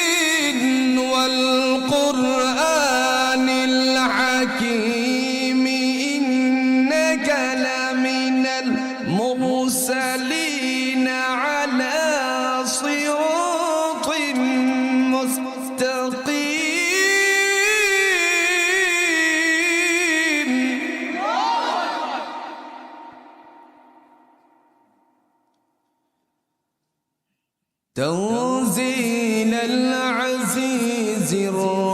ياسين والقرآن الحكيم إنك لمن المرسلين على صراط مستقيم تنزيل العزيز الرحيم